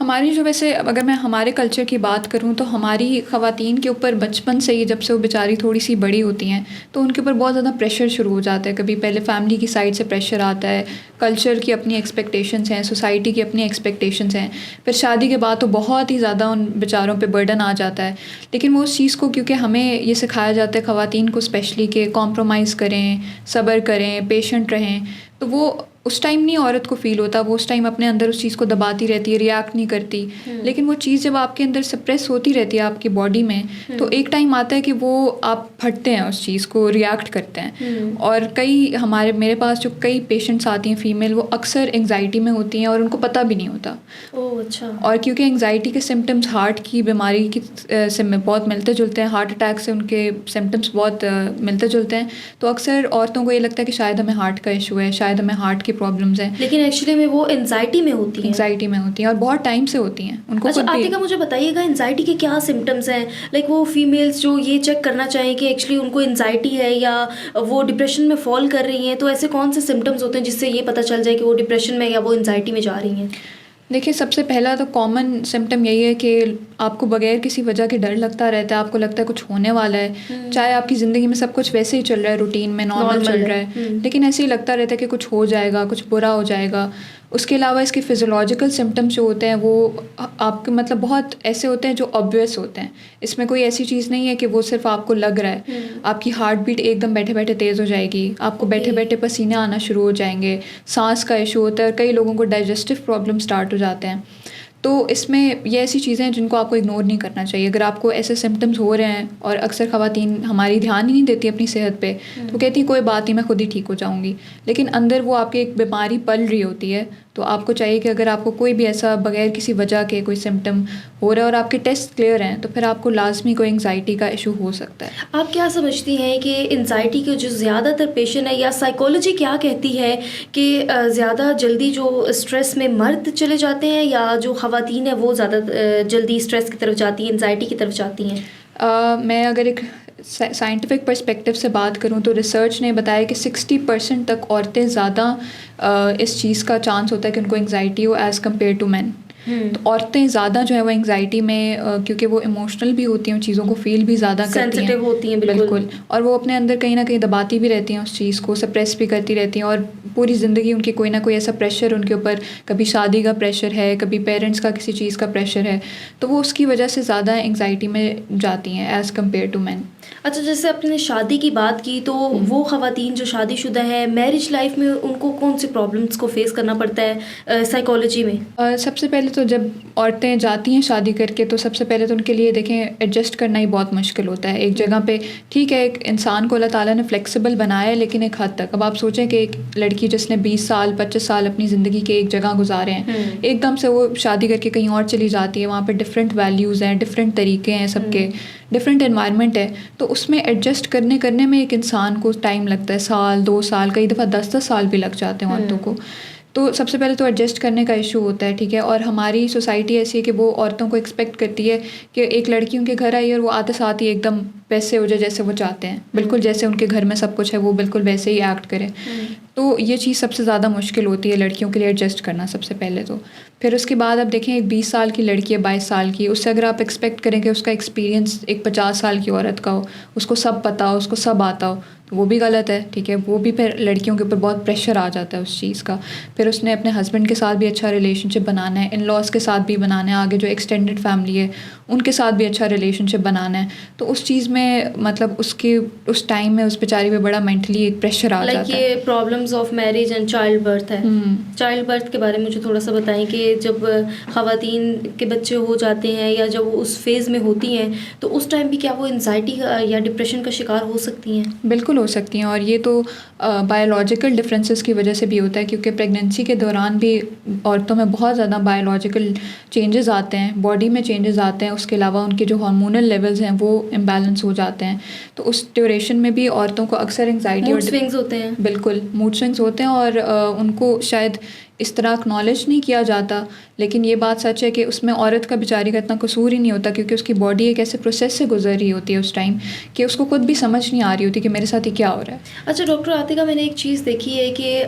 ہماری جو ویسے اگر میں ہمارے کلچر کی بات کروں تو ہماری خواتین کے اوپر بچپن سے ہی جب سے وہ بیچاری تھوڑی سی بڑی ہوتی ہیں تو ان کے اوپر بہت زیادہ پریشر شروع ہو جاتا ہے. کبھی پہلے فیملی کی سائڈ سے پریشر آتا ہے, کلچر کی اپنی ایکسپیکٹیشنس ہیں, سوسائٹی کی اپنی ایکسپیکٹیشنس ہیں, پھر شادی کے بعد تو بہت ہی زیادہ ان بیچاروں پہ برڈن آ جاتا ہے. لیکن وہ اس چیز کو کیونکہ ہمیں یہ سکھایا جاتا ہے خواتین کو اسپیشلی کہ کمپرومائز کریں, صبر کریں, پیشنٹ رہیں, تو وہ اس ٹائم نہیں عورت کو فیل ہوتا, وہ اس ٹائم اپنے اندر اس چیز کو دباتی رہتی ہے, ریئیکٹ نہیں کرتی. لیکن وہ چیز جب آپ کے اندر سپریس ہوتی رہتی ہے آپ کی باڈی میں تو ایک ٹائم آتا ہے کہ وہ آپ پھٹتے ہیں, اس چیز کو ریئیکٹ کرتے ہیں. اور کئی میرے پاس جو کئی پیشنٹس آتی ہیں فیمیل, وہ اکثر انگزائٹی میں ہوتی ہیں اور ان کو پتہ بھی نہیں ہوتا. اچھا. اور کیونکہ انگزائٹی کے سمٹمس ہارٹ کی بیماری کی سے بہت ملتے جلتے ہیں, ہارٹ اٹیک سے ان کے سمٹمس بہت ملتے جلتے ہیں, تو اکثر عورتوں کو یہ لگتا ہے کہ شاید ہمیں ہارٹ کا ایشو ہے, شاید ہمیں ہارٹ کی پرابلمس ہیں. لیکن ایکچولی میں وہ انزائٹی میں ہوتی ہیں. انگزائٹی میں ہوتی ہیں اور بہت ٹائم سے ہوتی ہیں ان کو. اچھا عاتقہ, مجھے بتائیے گا انزائٹی کے کیا سمٹمس ہیں, لائک وہ فیمیلس جو یہ چیک کرنا چاہیں کہ ایکچولی ان کو انزائٹی ہے یا وہ ڈپریشن میں فال کر رہی ہیں, تو ایسے کون سے سمٹمس ہوتے ہیں جس سے یہ پتہ چل جائے کہ وہ ڈپریشن میں یا وہ انزائٹی میں جا رہی ہیں؟ دیکھیے, سب سے پہلا تو کامن سمٹم یہی ہے کہ آپ کو بغیر کسی وجہ کے ڈر لگتا رہتا ہے, آپ کو لگتا ہے کچھ ہونے والا ہے, چاہے آپ کی زندگی میں سب کچھ ویسے ہی چل رہا ہے, روٹین میں نارمل چل رہا ہے, لیکن ایسے ہی لگتا رہتا ہے کہ کچھ ہو جائے گا, کچھ برا ہو جائے گا. اس کے علاوہ اس کے فزیولوجیکل سمٹمس جو ہوتے ہیں وہ آپ کے مطلب بہت ایسے ہوتے ہیں جو آبویس ہوتے ہیں. اس میں کوئی ایسی چیز نہیں ہے کہ وہ صرف آپ کو لگ رہا ہے. آپ کی ہارٹ بیٹ ایک دم بیٹھے بیٹھے تیز ہو جائے گی, آپ کو بیٹھے بیٹھے پسینے آنا شروع ہو جائیں گے, سانس کا ایشو ہوتا ہے, اور کئی لوگوں کو ڈائجسٹو پرابلم اسٹارٹ ہو جاتے ہیں. تو اس میں یہ ایسی چیزیں ہیں جن کو آپ کو اگنور نہیں کرنا چاہیے. اگر آپ کو ایسے سمٹمز ہو رہے ہیں, اور اکثر خواتین ہماری دھیان ہی نہیں دیتی اپنی صحت پہ, تو کہتی ہیں کوئی بات نہیں, میں خود ہی ٹھیک ہو جاؤں گی, لیکن اندر وہ آپ کی ایک بیماری پل رہی ہوتی ہے. تو آپ کو چاہیے کہ اگر آپ کو کوئی بھی ایسا بغیر کسی وجہ کے کوئی سمٹم ہو رہا ہے اور آپ کے ٹیسٹ کلیئر ہیں, تو پھر آپ کو لازمی کوئی انگزائٹی کا ایشو ہو سکتا ہے. آپ کیا سمجھتی ہیں کہ انزائٹی کے جو زیادہ تر پیشنٹ ہے, یا سائیکالوجی کیا کہتی ہے کہ زیادہ جلدی جو اسٹریس میں مرد چلے جاتے ہیں, یا جو خواتین ہیں وہ زیادہ جلدی اسٹریس کی طرف جاتی ہیں, انزائٹی کی طرف جاتی ہیں؟ میں اگر ایک سائنٹیفک پرسپیکٹیو سے بات کروں تو ریسرچ نے بتایا کہ 60% تک عورتیں زیادہ اس چیز کا چانس ہوتا ہے کہ ان کو انگزائٹی ہو ایز کمپیئر ٹو مین. تو عورتیں زیادہ جو ہے وہ انگزائٹی میں, کیونکہ وہ ایموشنل بھی ہوتی ہیں, ان چیزوں کو فیل بھی زیادہ کرتی ہیں, ہوتی ہیں بالکل, اور وہ اپنے اندر کہیں نہ کہیں دباتی بھی رہتی ہیں اس چیز کو, سپریس بھی کرتی رہتی ہیں, اور پوری زندگی ان کی کوئی نہ کوئی ایسا پریشر ان کے اوپر, کبھی شادی کا پریشر ہے, کبھی پیرنٹس کا کسی چیز کا پریشر ہے, تو وہ اس کی وجہ سے زیادہ انگزائٹی میں جاتی ہیں ایز کمپیئر ٹو مین. اچھا, جیسے آپ نے شادی کی بات کی, تو وہ خواتین جو شادی شدہ ہیں میرج لائف میں ان کو کون سی پرابلمس کو فیس کرنا پڑتا ہے سائیکالوجی میں؟ سب سے پہلے تو جب عورتیں جاتی ہیں شادی کر کے, تو سب سے پہلے تو ان کے لیے دیکھیں ایڈجسٹ کرنا ہی بہت مشکل ہوتا ہے ایک جگہ پہ. ٹھیک ہے, ایک انسان کو اللہ تعالیٰ نے فلیکسیبل بنایا ہے, لیکن ایک حد تک. اب آپ سوچیں کہ ایک لڑکی جس نے 20 سال 25 سال اپنی زندگی کے ایک جگہ گزارے ہیں, ایک دم سے وہ شادی کر کے کہیں اور چلی جاتی ہے, وہاں پہ ڈفرینٹ ویلیوز ہیں, ڈفرینٹ طریقے ہیں سب کے, ڈفرینٹ انوائرمنٹ ہے, تو اس میں ایڈجسٹ کرنے میں ایک انسان کو ٹائم لگتا ہے, سال 2 سال, کئی دفعہ 10 سال بھی لگ جاتے ہیں عورتوں کو. تو سب سے پہلے تو ایڈجسٹ کرنے کا ایشو ہوتا ہے. ٹھیک ہے, اور ہماری سوسائٹی ایسی ہے کہ وہ عورتوں کو ایکسپیکٹ کرتی ہے کہ ایک لڑکی ان کے گھر آئی اور وہ آتے ساتھ ہی ایک دم ویسے ہو جائے جیسے وہ چاہتے ہیں, بالکل جیسے ان کے گھر میں سب کچھ ہے وہ بالکل ویسے ہی ایکٹ کرے. تو یہ چیز سب سے زیادہ مشکل ہوتی ہے لڑکیوں کے لیے ایڈجسٹ کرنا سب سے پہلے تو. پھر اس کے بعد آپ دیکھیں ایک 20 سال کی لڑکی ہے, 22 سال کی, اس سے اگر آپ ایکسپیکٹ کریں کہ اس کا ایکسپیرینس ایک 50 سال کی عورت کا ہو, اس کو سب پتہ ہو, اس کو سب آتا ہو, تو وہ بھی غلط ہے. ٹھیک ہے, وہ بھی پھر لڑکیوں کے اوپر بہت پریشر آ جاتا ہے اس چیز کا. پھر اس نے اپنے ہسبینڈ کے ساتھ بھی اچھا ریلیشن شپ بنانا ہے, ان لاز کے ساتھ بھی بنانا ہے, آگے جو ایکسٹینڈیڈ فیملی ہے ان کے ساتھ بھی اچھا ریلیشن شپ بنانا ہے. تو اس چیز میں مطلب اس ٹائم میں اس بیچاری پہ بڑا مینٹلی ایک پریشر آ جاتا ہے. یہ problems of marriage and child birth ہے. چائلڈ برتھ کے بارے میں مجھے تھوڑا سا بتائیں کہ جب خواتین کے بچے ہو جاتے ہیں یا جب وہ اس فیز میں ہوتی ہیں, تو اس ٹائم بھی کیا وہ انزائٹی یا ڈپریشن کا شکار ہو سکتی ہیں؟ بالکل ہو سکتی ہیں, اور یہ تو بایولوجیکل ڈفرینسز کی وجہ سے بھی ہوتا ہے, کیونکہ پریگنینسی کے دوران بھی عورتوں میں بہت زیادہ بایولوجیکل چینجز آتے ہیں, باڈی میں چینجز آتے ہیں. اس کے علاوہ ان کے جو ہارمونل لیولز ہیں وہ امبیلنس ہو جاتے ہیں, تو اس ڈیوریشن میں بھی عورتوں کو اکثر انگزائٹی موڈ سوئنگز ہوتے ہیں. بالکل موڈ سوئنگز ہوتے ہیں, اور ان کو شاید اس طرح اکنالج نہیں کیا جاتا. لیکن یہ بات سچ ہے کہ اس میں عورت کا بیچاری کا اتنا قصور ہی نہیں ہوتا, کیونکہ اس کی باڈی ایک ایسے پروسیس سے گزر رہی ہوتی ہے اس ٹائم کہ اس کو خود بھی سمجھ نہیں آ رہی ہوتی کہ میرے ساتھ یہ کیا ہو رہا ہے. اچھا ڈاکٹر عاتقہ, میں نے ایک چیز دیکھی ہے کہ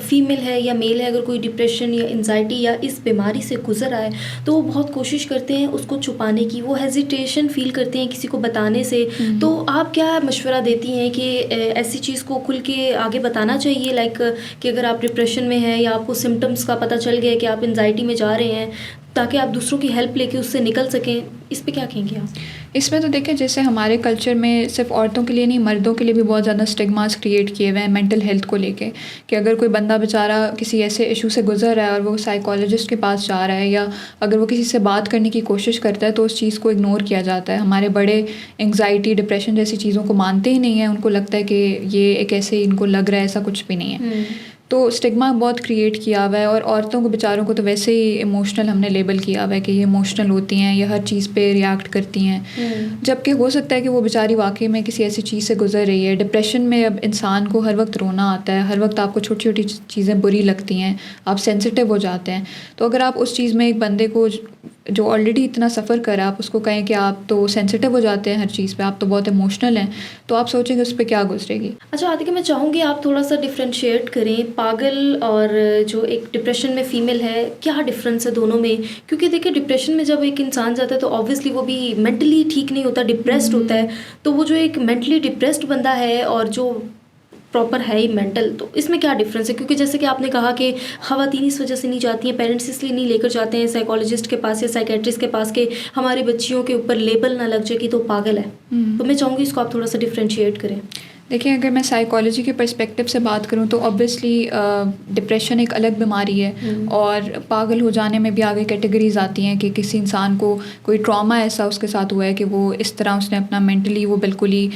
فیمیل ہے یا میل ہے, اگر کوئی ڈپریشن یا انزائٹی یا اس بیماری سے گزر آئے تو وہ بہت کوشش کرتے ہیں اس کو چھپانے کی, وہ ہیزیٹیشن فیل کرتے ہیں کسی کو بتانے سے. تو آپ کیا مشورہ دیتی ہیں کہ ایسی چیز کو کھل کے آگے بتانا چاہیے, لائک کہ اگر آپ ڈپریشن میں ہیں یا آپ کو سمٹمس کا پتہ چل گیا کہ آپ انزائٹی میں جا رہے ہیں, تاکہ آپ دوسروں کی ہیلپ لے کے اس سے نکل سکیں, اس پہ کیا کہیں گے آپ؟ اس میں تو دیکھیں جیسے ہمارے کلچر میں صرف عورتوں کے لیے نہیں, مردوں کے لیے بھی بہت زیادہ اسٹگماز کریٹ کیے ہوئے ہیں مینٹل ہیلتھ کو لے کے, کہ اگر کوئی بندہ بیچارہ کسی ایسے ایشو سے گزر رہا ہے اور وہ سائیکالوجسٹ کے پاس جا رہا ہے, یا اگر وہ کسی سے بات کرنے کی کوشش کرتا ہے تو اس چیز کو اگنور کیا جاتا ہے. ہمارے بڑے انگزائٹی ڈپریشن جیسی چیزوں کو مانتے ہی نہیں ہیں, ان کو لگتا ہے کہ یہ ایک ایسے ان کو لگ رہا ہے, ایسا کچھ بھی نہیں ہے. تو اسٹگما بہت کریٹ کیا ہوا ہے, اور عورتوں کو بیچاروں کو تو ویسے ہی ایموشنل ہم نے لیبل کیا ہوا ہے کہ یہ ایموشنل ہوتی ہیں, یہ ہر چیز پہ ریاکٹ کرتی ہیں, جبکہ ہو سکتا ہے کہ وہ بیچاری واقعی میں کسی ایسی چیز سے گزر رہی ہے. ڈپریشن میں اب انسان کو ہر وقت رونا آتا ہے, ہر وقت آپ کو چھوٹی چھوٹی چیزیں بری لگتی ہیں, آپ سینسٹیو ہو جاتے ہیں. تو اگر آپ اس چیز میں ایک بندے کو جو آلریڈی اتنا سفر کرا ہے, آپ اس کو کہیں کہ آپ تو سینسٹیو ہو جاتے ہیں ہر چیز پہ, آپ تو بہت ایموشنل ہیں, تو آپ سوچیں گے اس پہ کیا گزرے گی. اچھا عاتقہ, میں چاہوں گی آپ تھوڑا سا ڈفرینشیٹ کریں پاگل اور جو ایک ڈپریشن میں فیمیل ہے, کیا ڈفرینس ہے دونوں میں؟ کیونکہ دیکھیں ڈپریشن میں جب ایک انسان جاتا ہے تو آبویسلی وہ بھی مینٹلی ٹھیک نہیں ہوتا, ڈپریسڈ ہوتا ہے. تو وہ جو ایک مینٹلی ڈپریسڈ بندہ ہے اور جو پراپر ہے ہی مینٹل, تو اس میں کیا ڈفرینس ہے؟ کیونکہ جیسے کہ آپ نے کہا کہ خواتین اس وجہ سے نہیں جاتی ہیں, پیرنٹس اس لیے نہیں لے کر جاتے ہیں سائیکالوجسٹ کے پاس یا سائیکیٹرسٹ کے پاس کہ ہماری بچیوں کے اوپر لیبل نہ لگ جائے کہ تو پاگل ہے. تو میں چاہوں گی اس کو آپ تھوڑا سا ڈفرینشیٹ کریں. دیکھیں اگر میں سائیکالوجی کے پرسپیکٹیو سے بات کروں تو اوبویسلی ڈپریشن ایک الگ بیماری ہے, اور پاگل ہو جانے میں بھی آگے کیٹیگریز آتی ہیں کہ کسی انسان کو کوئی ٹراما ایسا اس کے ساتھ ہوا ہے کہ وہ اس طرح اس نے اپنا مینٹلی وہ بالکل ہی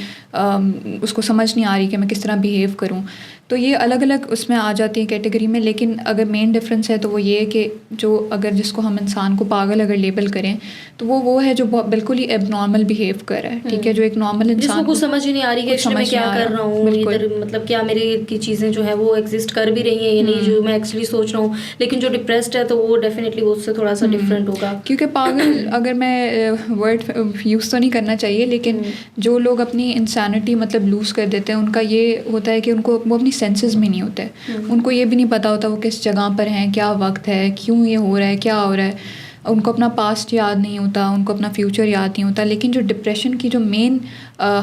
اس کو سمجھ نہیں آ رہی کہ میں کس طرح بیہیو کروں. تو یہ الگ الگ اس میں آ جاتی ہیں کیٹیگری میں. لیکن اگر مین ڈفرینس ہے تو وہ یہ ہے کہ جو اگر جس کو ہم انسان کو پاگل اگر لیبل کریں تو وہ ہے جو بالکل ہی ایب نارمل بیہیو کر رہا ہے, ٹھیک ہے, جو ایک نارمل انسان کو سمجھ ہی نہیں آ رہی کہ میں کیا کر رہا ہوں, ادھر مطلب کیا میرے کی چیزیں جو ہے وہ ایگزسٹ کر بھی رہی ہیں یا نہیں, جو میں ایکچولی سوچ رہا ہوں. لیکن جو ڈپریسڈ ہے تو وہ ڈیفینیٹلی وہ اس سے تھوڑا سا ڈفرینٹ ہوگا. کیونکہ پاگل اگر میں ورڈ یوز تو نہیں کرنا چاہیے, لیکن جو لوگ اپنی انسانٹی مطلب لوز کر دیتے ہیں, ان کا یہ ہوتا ہے کہ ان کو وہ اپنی سینسز میں نہیں ہوتے, ان کو یہ بھی نہیں پتا ہوتا وہ کس جگہ پر ہیں, کیا وقت ہے, کیوں یہ ہو رہا ہے, کیا ہو رہا ہے. ان کو اپنا پاسٹ یاد نہیں ہوتا, ان کو اپنا فیوچر یاد نہیں ہوتا. لیکن جو ڈپریشن کی جو مین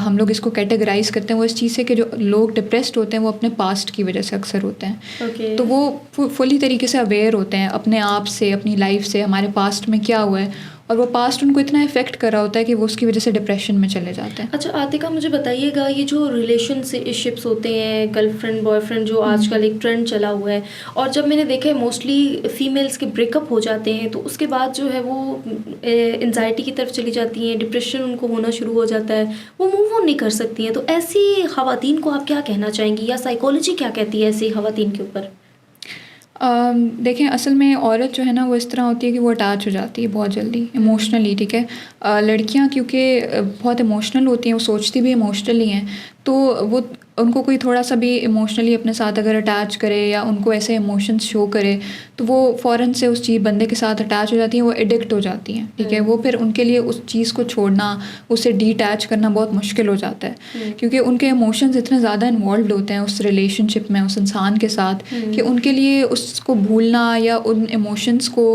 ہم لوگ اس کو کیٹیگرائز کرتے ہیں وہ اس چیز سے کہ جو لوگ ڈپریسڈ ہوتے ہیں وہ اپنے پاسٹ کی وجہ سے اکثر ہوتے ہیں. تو وہ فلی طریقے سے اویئر ہوتے ہیں اپنے آپ سے, اپنی لائف سے, ہمارے پاسٹ میں کیا ہوا ہے, اور وہ پاسٹ ان کو اتنا افیکٹ کر رہا ہوتا ہے کہ وہ اس کی وجہ سے ڈپریشن میں چلے جاتے ہیں. اچھا عاتقہ, مجھے بتائیے گا یہ جو ریلیشن شپس ہوتے ہیں, گرل فرینڈ بوائے فرینڈ, جو آج کل ایک ٹرینڈ چلا ہوا ہے, اور جب میں نے دیکھا ہے موسٹلی فیمیلس کے بریک اپ ہو جاتے ہیں تو اس کے بعد جو ہے وہ انزائٹی کی طرف چلی جاتی ہیں, ڈپریشن ان کو ہونا شروع ہو جاتا ہے, وہ موو آن نہیں کر سکتی ہیں. تو ایسی خواتین کو آپ کیا کہنا چاہیں گی, یا سائیکالوجی کیا کہتی ہے ایسی خواتین کے اوپر؟ دیکھیں اصل میں عورت جو ہے نا وہ اس طرح ہوتی ہے کہ وہ اٹیچ ہو جاتی ہے بہت جلدی ایموشنلی, ٹھیک ہے. لڑکیاں کیونکہ بہت ایموشنل ہوتی ہیں, وہ سوچتی بھی ایموشنلی ہیں, تو وہ ان کو کوئی تھوڑا سا بھی ایموشنلی اپنے ساتھ اگر اٹیچ کرے یا ان کو ایسے ایموشنس شو کرے تو وہ فوراً سے اس چیز بندے کے ساتھ اٹیچ ہو جاتی ہیں, وہ ایڈکٹ ہو جاتی ہیں, ٹھیک ہے. وہ پھر ان کے لیے اس چیز کو چھوڑنا, اسے ڈی اٹیچ کرنا بہت مشکل ہو جاتا ہے, کیونکہ ان کے ایموشنز اتنے زیادہ انوالوڈ ہوتے ہیں اس ریلیشن شپ میں, اس انسان کے ساتھ, کہ ان کے لیے اس کو بھولنا یا ان ایموشنس کو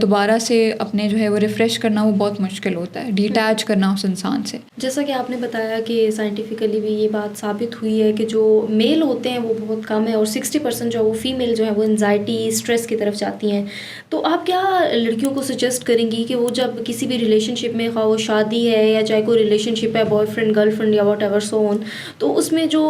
دوبارہ سے اپنے جو ہے وہ ریفریش کرنا وہ بہت مشکل ہوتا ہے, ڈی اٹیچ کرنا اس انسان سے. جیسا کہ آپ نے بتایا کہ سائنٹیفکلی بھی یہ بات ثابت ہوئی ہے کہ جو میل ہوتے ہیں وہ بہت کم ہے, اور 60% جو ہے وہ فیمیل جو ہے وہ انزائٹی اسٹریس کی طرف جاتی ہیں. تو آپ کیا لڑکیوں کو سجیسٹ کریں گی کہ وہ جب کسی بھی ریلیشن شپ میں, خواہ وہ شادی ہے یا چاہے کوئی ریلیشن شپ ہے, بوائے فرینڈ گرل فرینڈ یا واٹ ایور سو آن, تو اس میں جو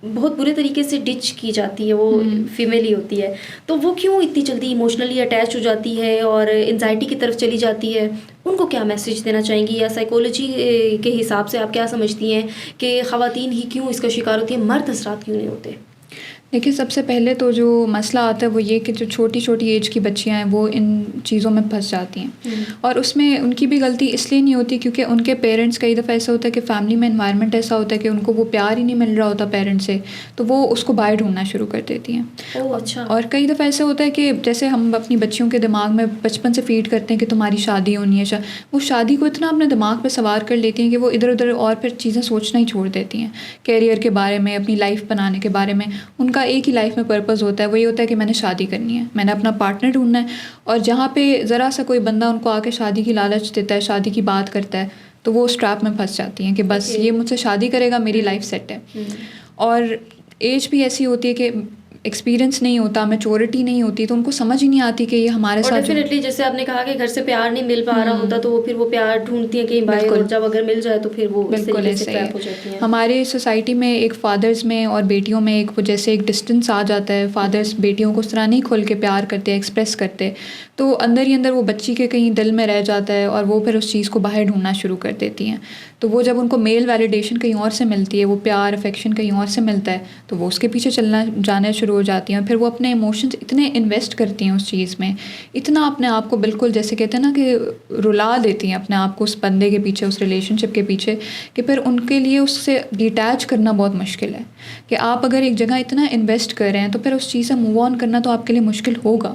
بہت برے طریقے سے ڈچ کی جاتی ہے وہ فیمیل ہی ہوتی ہے, تو وہ کیوں اتنی جلدی ایموشنلی اٹیچ ہو جاتی ہے اور انزائٹی کی طرف چلی جاتی ہے؟ ان کو کیا میسج دینا چاہیں گی, یا سائیکالوجی کے حساب سے آپ کیا سمجھتی ہیں کہ خواتین ہی کیوں اس کا شکار ہوتی ہیں, مرد حضرات کیوں نہیں ہوتے؟ دیکھیے سب سے پہلے تو جو مسئلہ آتا ہے وہ یہ کہ جو چھوٹی چھوٹی ایج کی بچیاں ہیں وہ ان چیزوں میں پھنس جاتی ہیں، اور اس میں ان کی بھی غلطی اس لیے نہیں ہوتی کیونکہ ان کے پیرنٹس کئی دفعہ ایسا ہوتا ہے کہ فیملی میں انوائرمنٹ ایسا ہوتا ہے کہ ان کو وہ پیار ہی نہیں مل رہا ہوتا پیرنٹ سے، تو وہ اس کو باہر ڈھونڈنا شروع کر دیتی ہیں۔ اچھا۔ اور کئی دفعہ ایسا ہوتا ہے کہ جیسے ہم اپنی بچیوں کے دماغ میں بچپن سے فیڈ کرتے ہیں کہ تمہاری شادی ہونی ہے، وہ شادی کو اتنا اپنے دماغ پہ سوار کر لیتی ہیں کہ وہ ادھر ادھر اور پھر چیزیں سوچنا ہی چھوڑ دیتی ہیں، کیریئر کے بارے میں، اپنی لائف بنانے کے بارے میں۔ ان کا ایک ہی لائف میں پرپز ہوتا ہے، وہ یہ ہوتا ہے کہ میں نے شادی کرنی ہے، میں نے اپنا پارٹنر ڈھونڈنا ہے، اور جہاں پہ ذرا سا کوئی بندہ ان کو آ کے شادی کی لالچ دیتا ہے، شادی کی بات کرتا ہے، تو وہ اس ٹریپ میں پھنس جاتی ہیں کہ بس یہ مجھ سے شادی کرے گا، میری لائف سیٹ ہے۔ اور ایج بھی ایسی ہوتی ہے کہ ایکسپیرینس نہیں ہوتا، میچورٹی نہیں ہوتی، تو ان کو سمجھ ہی نہیں آتی کہ یہ ہمارے ساتھ ڈیفینیٹلی جیسے آپ نے کہا کہ گھر سے پیار نہیں مل پا رہا ہوتا تو وہ پھر وہ پیار ڈھونڈتی ہیں کہیں باہر، اور جب اگر مل جائے تو پھر وہ بالکل ایسا ہی ہے۔ ہمارے سوسائٹی میں ایک فادرز میں اور بیٹیوں میں ایک جیسے ایک ڈسٹینس آ جاتا ہے، فادرز بیٹیوں کو اس طرح نہیں کھل کے پیار کرتے، ایکسپریس کرتے، تو اندر ہی اندر وہ بچی کے کہیں دل میں رہ جاتا ہے اور وہ پھر اس چیز کو باہر ڈھونڈنا شروع کر دیتی ہیں۔ تو وہ جب ان کو میل ویلیڈیشن کہیں اور سے ملتی ہے، وہ پیار افیکشن کہیں اور سے ملتا ہے، تو وہ اس کے پیچھے چلنا جانا شروع ہو جاتی ہیں، اور پھر وہ اپنے ایموشنز اتنے انویسٹ کرتی ہیں اس چیز میں، اتنا اپنے آپ کو بالکل جیسے کہتے ہیں نا کہ رلا دیتی ہیں اپنے آپ کو اس بندے کے پیچھے، اس ریلیشن شپ کے پیچھے، کہ پھر ان کے لیے اس سے ڈیٹیچ کرنا بہت مشکل ہے۔ کہ آپ اگر ایک جگہ اتنا انویسٹ کر رہے ہیں تو پھر اس چیز سے موو آن کرنا تو آپ کے لیے مشکل ہوگا۔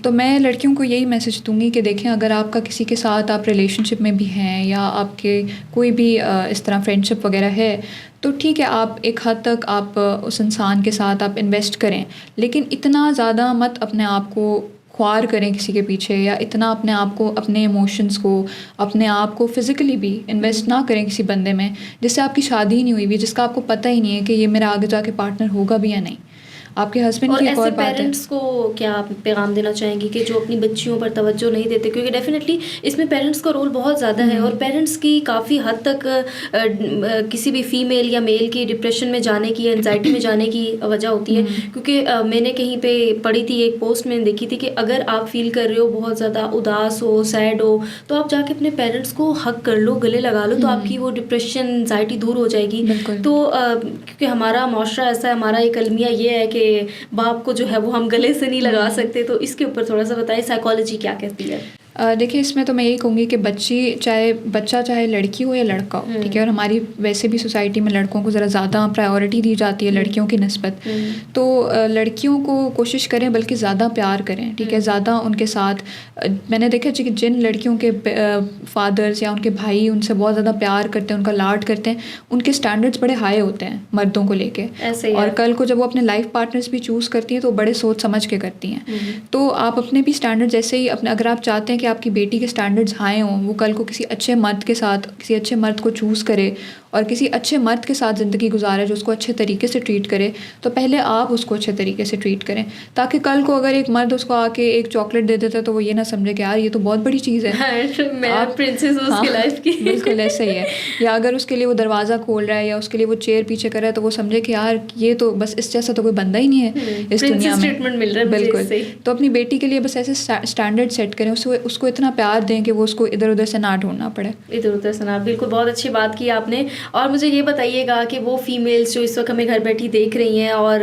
تو میں لڑکیوں کو یہی میسج دوں گی کہ دیکھیں، اگر آپ کا کسی کے ساتھ آپ ریلیشن شپ میں بھی ہیں یا آپ کے کوئی بھی اس طرح فرینڈ شپ وغیرہ ہے، تو ٹھیک ہے، آپ ایک حد تک آپ اس انسان کے ساتھ آپ انویسٹ کریں، لیکن اتنا زیادہ مت اپنے آپ کو خوار کریں کسی کے پیچھے، یا اتنا اپنے آپ کو، اپنے ایموشنز کو، اپنے آپ کو فزیکلی بھی انویسٹ نہ کریں کسی بندے میں جس سے آپ کی شادی ہی نہیں ہوئی بھی، جس کا آپ کو پتہ ہی نہیں ہے کہ یہ میرا آگے جا کے پارٹنر ہوگا بھی یا نہیں۔ آپ کے ہسبینڈ کی ایک اور بات ہے، پیرنٹس کو کیا آپ پیغام دینا چاہیں گی کہ جو اپنی بچیوں پر توجہ نہیں دیتے، کیونکہ ڈیفینیٹلی اس میں پیرنٹس کا رول بہت زیادہ ہے، اور پیرنٹس کی کافی حد تک کسی بھی فیمیل یا میل کی ڈپریشن میں جانے کی، انزائٹی میں جانے کی وجہ ہوتی ہے، کیونکہ میں نے کہیں پہ پڑھی تھی، ایک پوسٹ میں نے دیکھی تھی کہ اگر آپ فیل کر رہے ہو بہت زیادہ اداس ہو، سیڈ ہو، تو آپ جا کے اپنے پیرنٹس کو ہگ کر لو، گلے لگا لو، تو آپ کی وہ ڈپریشن، انزائٹی دور ہو جائے گی۔ تو کیونکہ ہمارا معاشرہ ایسا ہے، ہمارا ایک المیہ یہ ہے کہ باپ کو جو ہے وہ ہم گلے سے نہیں لگا سکتے، تو اس کے اوپر تھوڑا سا بتائیں، سائیکالوجی کیا کہتی ہے؟ دیکھیے اس میں تو میں یہی کہوں گی کہ بچہ چاہے لڑکی ہو یا لڑکا ہو، ٹھیک ہے، اور ہماری ویسے بھی سوسائٹی میں لڑکوں کو ذرا زیادہ پرائیورٹی دی جاتی ہے لڑکیوں کی نسبت، تو لڑکیوں کو کوشش کریں بلکہ زیادہ پیار کریں، ٹھیک ہے، زیادہ ان کے ساتھ۔ میں نے دیکھا کہ جن لڑکیوں کے فادرز یا ان کے بھائی ان سے بہت زیادہ پیار کرتے ہیں، ان کا لاڈ کرتے ہیں، ان کے اسٹینڈرڈس بڑے ہائی ہوتے ہیں مردوں کو لے کے، اور کل کو جب وہ اپنے لائف پارٹنرز بھی چوز کرتی ہیں تو بڑے سوچ سمجھ کے کرتی ہیں۔ تو آپ اپنے بھی اسٹینڈرڈ جیسے ہی اپنے، اگر آپ چاہتے ہیں کہ آپ کی بیٹی کے اسٹینڈرڈز ہائی ہوں، وہ کل کو کسی اچھے مرد کے ساتھ، کسی اچھے مرد کو چوز کرے اور کسی اچھے مرد کے ساتھ زندگی گزارے جو اس کو اچھے طریقے سے ٹریٹ کرے، تو پہلے آپ اس کو اچھے طریقے سے ٹریٹ کریں، تاکہ کل کو اگر ایک مرد اس کو آ کے ایک چاکلیٹ دے دیتا ہے تو وہ یہ نہ سمجھے کہ یار یہ تو بہت بڑی چیز ہے، آپ پرنسس اس کی لائف کی، بالکل ایسا ہی ہے۔ یا اگر اس کے لیے وہ دروازہ کھول رہا ہے یا اس کے لیے وہ چیئر پیچھے کر رہا ہے تو وہ سمجھے کہ یار یہ تو بس اس جیسا تو کوئی بندہ ہی نہیں ہے اس دنیا میں، بالکل۔ تو اپنی بیٹی کے لیے بس ایسے اسٹینڈرڈ سیٹ کریں، اس کو اتنا پیار دیں کہ وہ اس کو ادھر ادھر سے نہ ڈھونڈنا پڑے، ادھر ادھر سے نہ۔ بالکل، بہت اچھی بات کی آپ نے۔ اور مجھے یہ بتائیے گا کہ وہ فیمیلز جو اس وقت ہمیں گھر بیٹھی دیکھ رہی ہیں اور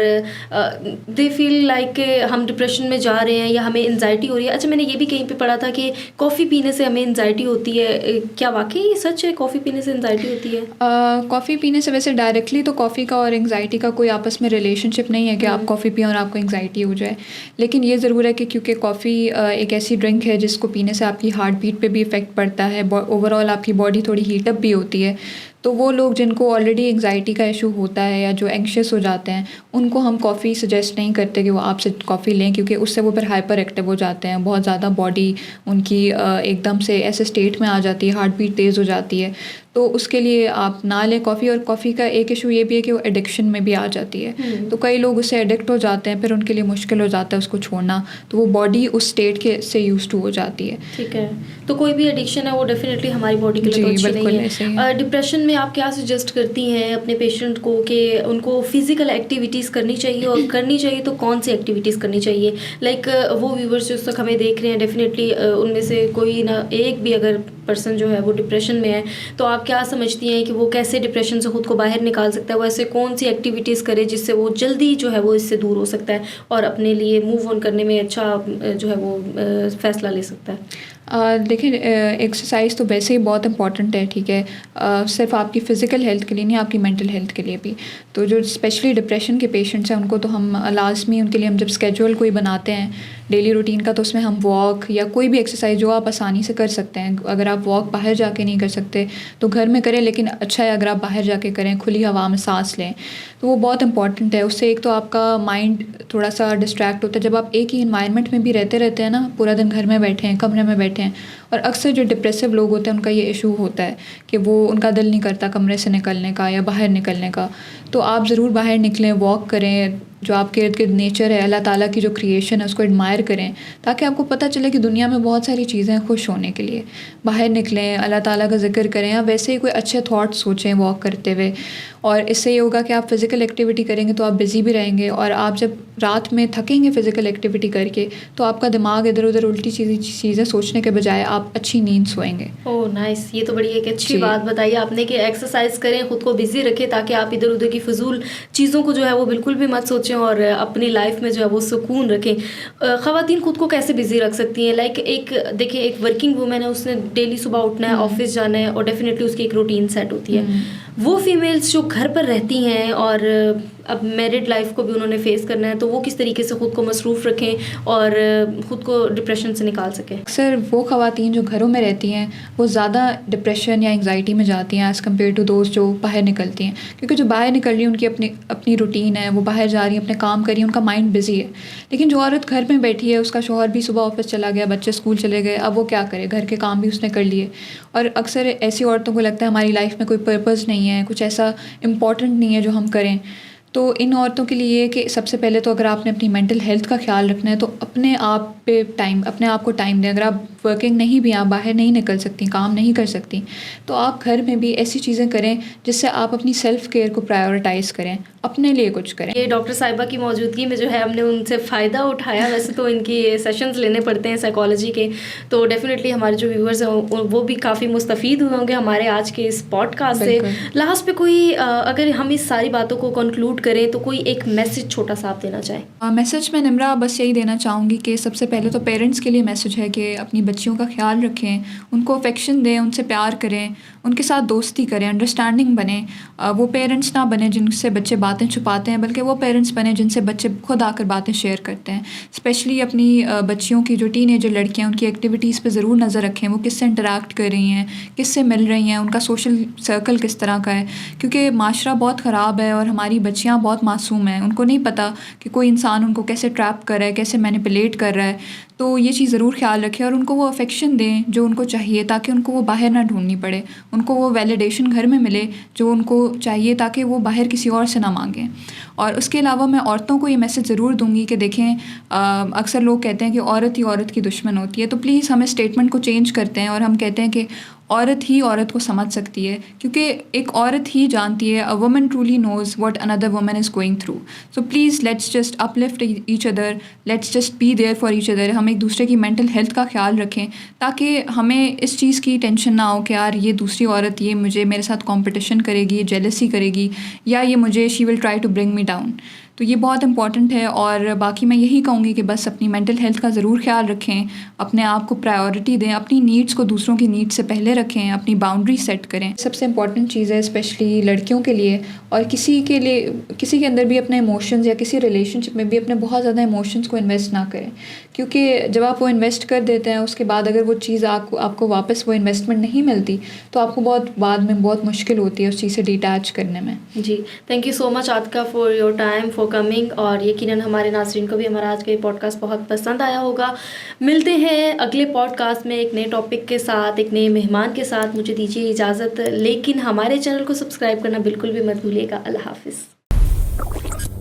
دے فیل لائک کہ ہم ڈپریشن میں جا رہے ہیں یا ہمیں انزائٹی ہو رہی ہے۔ اچھا، میں نے یہ بھی کہیں پہ پڑھا تھا کہ کافی پینے سے ہمیں انزائٹی ہوتی ہے، کیا واقعی یہ سچ ہے؟ کافی پینے سے انزائٹی ہوتی ہے؟ کافی پینے سے ویسے ڈائریکٹلی تو کافی کا اور انگزائٹی کا کوئی آپس میں ریلیشن شپ نہیں ہے کہ آپ کافی پئیں اور آپ کو انگزائٹی ہو جائے، لیکن یہ ضرور ہے کہ کیونکہ کافی ایک ایسی ڈرنک ہے جس کو پینے سے آپ کی ہارٹ بیٹ پہ بھی افیکٹ پڑتا ہے، اوور آل آپ کی باڈی تھوڑی ہیٹ اپ بھی ہوتی ہے، تو وہ لوگ جن کو آلریڈی انگزائٹی کا ایشو ہوتا ہے یا جو اینکشیس ہو جاتے ہیں ان کو ہم کافی سجیسٹ نہیں کرتے کہ وہ آپ سے کافی لیں، کیونکہ اس سے وہ پھر ہائپر ایکٹیو ہو جاتے ہیں، بہت زیادہ باڈی ان کی ایک دم سے ایسے اسٹیٹ میں آ جاتی ہے، ہارٹ بیٹ تیز ہو جاتی ہے، تو اس کے لیے آپ نہ لیں کافی۔ اور کافی کا ایک ایشو یہ بھی ہے کہ وہ ایڈکشن میں بھی آ جاتی ہے، تو کئی لوگ اس سے ایڈکٹ ہو جاتے ہیں، پھر ان کے لیے مشکل ہو جاتا ہے اس کو چھوڑنا، تو وہ باڈی اس اسٹیٹ کے سے یوز ٹو ہو جاتی ہے۔ ٹھیک ہے، تو کوئی بھی ایڈکشن ہے وہ ڈیفینیٹلی ہماری باڈی کے لیے اچھی نہیں ہے۔ ڈپریشن میں آپ کیا سجیسٹ کرتی ہیں اپنے پیشنٹ کو کہ ان کو فزیکل ایکٹیویٹیز کرنی چاہیے، اور کرنی چاہیے تو کون سی ایکٹیویٹیز کرنی چاہیے؟ لائک وہ ویورز جو اس وقت ہمیں دیکھ رہے ہیں، ڈیفینیٹلی ان میں سے کوئی نہ ایک بھی اگر پرسن جو ہے وہ ڈپریشن میں ہے، تو آپ آپ کیا سمجھتی ہیں کہ وہ کیسے ڈپریشن سے خود کو باہر نکال سکتا ہے, وہ ایسے کون سی ایکٹیویٹیز کرے جس سے وہ جلدی جو ہے وہ اس سے دور ہو سکتا ہے اور اپنے لیے موو آن کرنے میں اچھا جو ہے وہ فیصلہ لے سکتا ہے؟ دیکھیں ایکسرسائز تو ویسے ہی بہت امپورٹنٹ ہے, ٹھیک ہے, صرف آپ کی فزیکل ہیلتھ کے لیے نہیں, آپ کی مینٹل ہیلتھ کے لیے بھی. تو جو اسپیشلی ڈپریشن کے پیشنٹس ہیں ان کو تو ہم لازمی ان کے لیے ہم جب اسکیجول کوئی بناتے ہیں ڈیلی روٹین کا, تو اس میں ہم واک یا کوئی بھی ایکسرسائز جو آپ آسانی سے کر سکتے ہیں. اگر آپ واک باہر جا کے نہیں کر سکتے تو گھر میں کریں, لیکن اچھا ہے اگر آپ باہر جا کے کریں, کھلی ہوا میں سانس لیں, تو وہ بہت امپورٹنٹ ہے. اس سے ایک تو آپ کا مائنڈ تھوڑا سا ڈسٹریکٹ ہوتا ہے. جب آپ ایک ہی انوائرمنٹ میں بھی رہتے ہیں نا, پورا دن گھر میں بیٹھے ہیں, کمرے میں بیٹھے ہیں, اور اکثر جو ڈپریسو لوگ ہوتے ہیں ان کا یہ ایشو ہوتا ہے کہ وہ ان کا دل نہیں کرتا کمرے سے نکلنے کا یا باہر نکلنے کا. تو آپ ضرور باہر نکلیں, واک کریں, جو آپ کے ارد گرد نیچر ہے, اللہ تعالیٰ کی جو کریشن ہے اس کو ایڈمائر کریں, تاکہ آپ کو پتہ چلے کہ دنیا میں بہت ساری چیزیں ہیں خوش ہونے کے لیے. باہر نکلیں, اللہ تعالیٰ کا ذکر کریں, یا ویسے ہی کوئی اچھے تھاٹ سوچیں واک کرتے ہوئے. اور اس سے یہ ہوگا کہ آپ فزیکل ایکٹیویٹی کریں گے تو آپ بزی بھی رہیں گے, اور آپ جب رات میں تھکیں گے فزیکل ایکٹیویٹی کر کے تو آپ کا دماغ ادھر ادھر الٹی چیزیں سوچنے کے بجائے آپ اچھی نیند سوئیں گے. اوہ نائس, یہ تو بڑی ایک اچھی بات بتائی آپ نے کہ ایکسرسائز کریں, خود کو بزی رکھیں تاکہ آپ ادھر ادھر کی فضول چیزوں کو جو ہے وہ بالکل بھی مت سوچیں اور اپنی لائف میں جو ہے وہ سکون رکھیں. خواتین خود کو کیسے بزی رکھ سکتی ہیں؟ لائک ایک دیکھیں, ایک ورکنگ وومن ہے, اس نے ڈیلی صبح اٹھنا ہے, آفس جانا ہے, اور ڈیفینیٹلی اس کی ایک روٹین سیٹ ہوتی ہے. وہ فیمیلز جو گھر پر رہتی ہیں اور اب میرڈ لائف کو بھی انہوں نے فیس کرنا ہے, تو وہ کس طریقے سے خود کو مصروف رکھیں اور خود کو ڈپریشن سے نکال سکیں؟ اکثر وہ خواتین جو گھروں میں رہتی ہیں وہ زیادہ ڈپریشن یا انگزائٹی میں جاتی ہیں ایز کمپیئر ٹو دوز جو باہر نکلتی ہیں, کیونکہ جو باہر نکل رہی ہیں ان کی اپنی روٹین ہے, وہ باہر جا رہی ہیں, اپنے کام کر رہی ہیں, ان کا مائنڈ بزی ہے. لیکن جو عورت گھر میں بیٹھی ہے, اس کا شوہر بھی صبح آفس چلا گیا, بچے اسکول چلے گئے, اب وہ کیا کرے, گھر کے کام بھی اس نے کر لیے. اور اکثر ایسی عورتوں کو لگتا ہے ہماری لائف میں کوئی پرپز نہیں ہے, کچھ ایسا امپورٹنٹ نہیں ہے جو ہم کریں. تو ان عورتوں کے لیے کہ سب سے پہلے تو اگر آپ نے اپنی مینٹل ہیلتھ کا خیال رکھنا ہے تو اپنے آپ پہ اپنے آپ کو ٹائم دیں. اگر آپ ورکنگ نہیں بھی, آپ باہر نہیں نکل سکتی, کام نہیں کر سکتی, تو آپ گھر میں بھی ایسی چیزیں کریں جس سے آپ اپنی سیلف کیئر کو پرائیورٹائز کریں, اپنے لیے کچھ کریں. یہ ڈاکٹر صاحبہ کی موجودگی میں جو ہے ہم نے ان سے فائدہ اٹھایا. ویسے تو ان کی سیشنز لینے پڑتے ہیں سائیکالوجی کے, تو ڈیفینیٹلی ہمارے جو ویورز ہیں وہ بھی کافی مستفید ہوئے ہوں گے ہمارے آج کے اس پوڈ کاسٹ سے. لاسٹ پہ کوئی اگر ہم اس ساری باتوں کو کنکلوڈ کریں تو کوئی ایک میسج چھوٹا سا آپ دینا چاہیں؟ میسج میں نمرہ بس یہی دینا چاہوں گی کہ سب سے پہلے تو پیرنٹس کے لیے میسج ہے کہ اپنی بچیوں کا خیال رکھیں, ان کو افیکشن دیں, ان سے پیار کریں, ان کے ساتھ دوستی کریں, انڈرسٹینڈنگ بنیں. وہ پیرنٹس نہ بنیں جن سے بچے باتیں چھپاتے ہیں, بلکہ وہ پیرنٹس بنیں جن سے بچے خود آ کر باتیں شیئر کرتے ہیں. اسپیشلی اپنی بچیوں کی جو ٹین ایجر لڑکیاں, ان کی ایکٹیویٹیز پہ ضرور نظر رکھیں, وہ کس سے انٹریکٹ کر رہی ہیں, کس سے مل رہی ہیں, ان کا سوشل سرکل کس طرح کا ہے, کیونکہ معاشرہ بہت خراب ہے اور ہماری بچیاں بہت معصوم ہیں. ان کو نہیں پتہ کہ کوئی انسان ان کو کیسے ٹریپ کر رہا ہے, کیسے مینیپولیٹ کر رہا ہے. تو یہ چیز ضرور خیال رکھیں اور ان کو وہ افیکشن دیں جو ان کو چاہیے, تاکہ ان کو وہ باہر نہ ڈھونڈنی پڑے, ان کو وہ ویلیڈیشن گھر میں ملے جو ان کو چاہیے, تاکہ وہ باہر کسی اور سے نہ مانگیں. اور اس کے علاوہ میں عورتوں کو یہ میسج ضرور دوں گی کہ دیکھیں, اکثر لوگ کہتے ہیں کہ عورت ہی عورت کی دشمن ہوتی ہے, تو پلیز ہم اس اسٹیٹمنٹ کو چینج کرتے ہیں اور ہم کہتے ہیں کہ عورت ہی عورت کو سمجھ سکتی ہے, کیونکہ ایک عورت ہی جانتی ہے, a woman truly knows what another woman is going through. So please let's just uplift each other, let's just be there for each other. ہم ایک دوسرے کی مینٹل ہیلتھ کا خیال رکھیں تاکہ ہمیں اس چیز کی ٹینشن نہ ہو کہ یار یہ دوسری عورت یہ میرے ساتھ کمپٹیشن کرے گی, جیلسی کرے گی, یا یہ مجھے she will try to bring me down. تو یہ بہت امپورٹنٹ ہے. اور باقی میں یہی کہوں گی کہ بس اپنی مینٹل ہیلتھ کا ضرور خیال رکھیں, اپنے آپ کو پرائیورٹی دیں, اپنی نیڈس کو دوسروں کی نیڈ سے پہلے رکھیں, اپنی باؤنڈری سیٹ کریں. سب سے امپورٹنٹ چیز ہے اسپیشلی لڑکیوں کے لیے, اور کسی کے اندر بھی اپنے ایموشنز یا کسی ریلیشن شپ میں بھی اپنے بہت زیادہ ایموشنز کو انویسٹ نہ کریں, کیونکہ جب آپ وہ انویسٹ کر دیتے ہیں اس کے بعد اگر وہ چیز آپ کو واپس وہ انویسٹمنٹ نہیں ملتی تو آپ کو بعد میں بہت مشکل ہوتی ہے اس چیز سے ڈیٹیچ کرنے میں. جی thank you so much Atiqa for your time, for coming. اور یقیناً ہمارے ناظرین کو بھی ہمارا آج کا یہ پوڈ کاسٹ بہت پسند آیا ہوگا. ملتے ہیں اگلے پوڈ کاسٹ میں ایک نئے ٹاپک کے ساتھ, ایک نئے مہمان کے ساتھ. مجھے دیجیے اجازت, لیکن ہمارے چینل کو سبسکرائب کرنا بالکل بھی مت بھولیے گا. اللہ حافظ.